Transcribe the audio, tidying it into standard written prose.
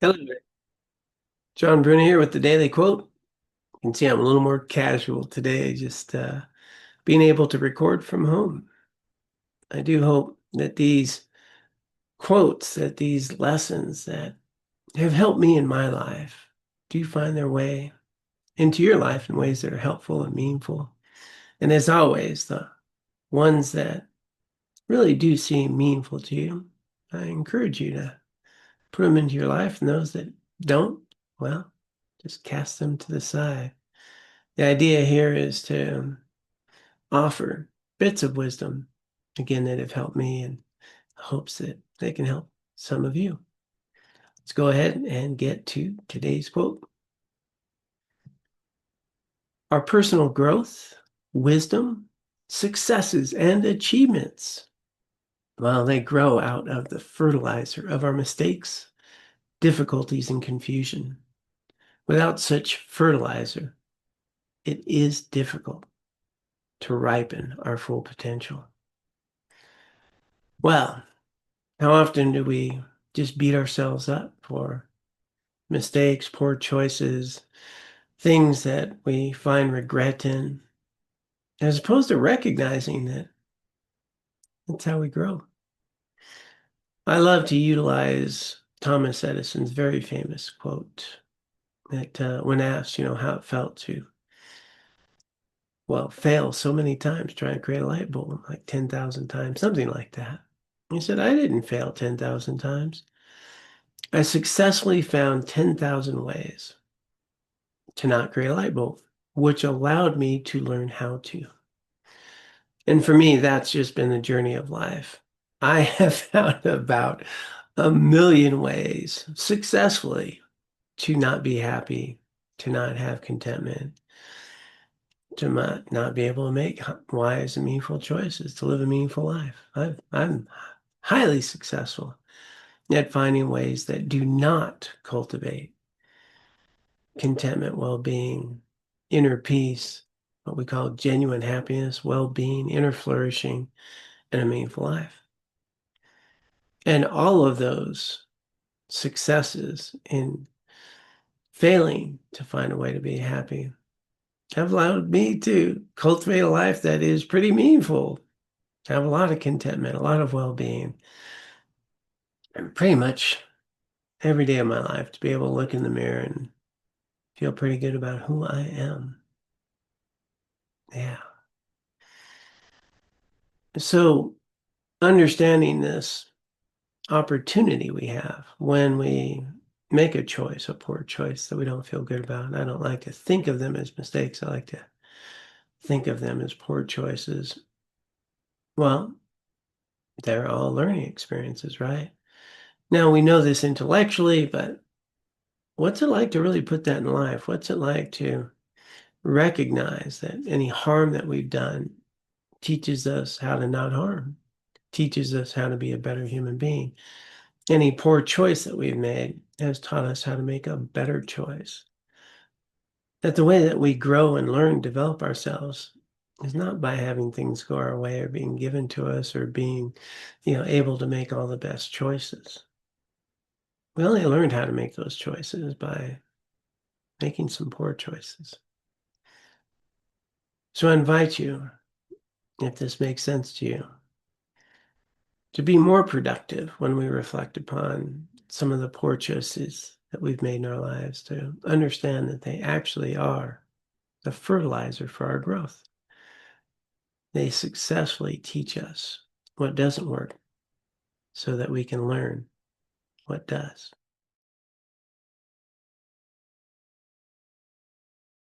Hello there. John Bruna here with the Daily Quote. You can see I'm a little more casual today, just being able to record from home. I do hope that these quotes, that these lessons that have helped me in my life do find their way into your life in ways that are helpful and meaningful. And as always, the ones that really do seem meaningful to you, I encourage you to put them into your life, and those that don't, well, just cast them to the side. The idea here is to offer bits of wisdom, again, that have helped me in hopes that they can help some of you. Let's go ahead and get to today's quote. Our personal growth, wisdom, successes, and achievements, well, they grow out of the fertilizer of our mistakes, difficulties, and confusion. Without such fertilizer, it is difficult to ripen our full potential. Well, how often do we just beat ourselves up for mistakes, poor choices, things that we find regret in, as opposed to recognizing that that's how we grow? I love to utilize Thomas Edison's very famous quote that when asked, how it felt to, well, fail so many times trying to create a light bulb, like 10,000 times, something like that. He said, I didn't fail 10,000 times. I successfully found 10,000 ways to not create a light bulb, which allowed me to learn how to. And for me, that's just been the journey of life. I have found about a million ways successfully to not be happy, to not have contentment, to not be able to make wise and meaningful choices, to live a meaningful life. I'm highly successful at finding ways that do not cultivate contentment, well-being, inner peace, what we call genuine happiness, well-being, inner flourishing, and a meaningful life. And all of those successes in failing to find a way to be happy have allowed me to cultivate a life that is pretty meaningful, have a lot of contentment, a lot of well-being, and pretty much every day of my life to be able to look in the mirror and feel pretty good about who I am. Yeah. So understanding this opportunity we have when we make a choice, a poor choice that we don't feel good about. I don't like to think of them as mistakes. I like to think of them as poor choices. Well, they're all learning experiences, right? Now we know this intellectually, but what's it like to really put that in life? What's it like to recognize that any harm that we've done teaches us how to not harm, teaches us how to be a better human being? Any poor choice that we've made has taught us how to make a better choice. That the way that we grow and learn, develop ourselves is not by having things go our way or being given to us or being, able to make all the best choices. We only learned how to make those choices by making some poor choices. So I invite you, if this makes sense to you, to be more productive when we reflect upon some of the poor choices that we've made in our lives, to understand that they actually are the fertilizer for our growth. They successfully teach us what doesn't work so that we can learn what does.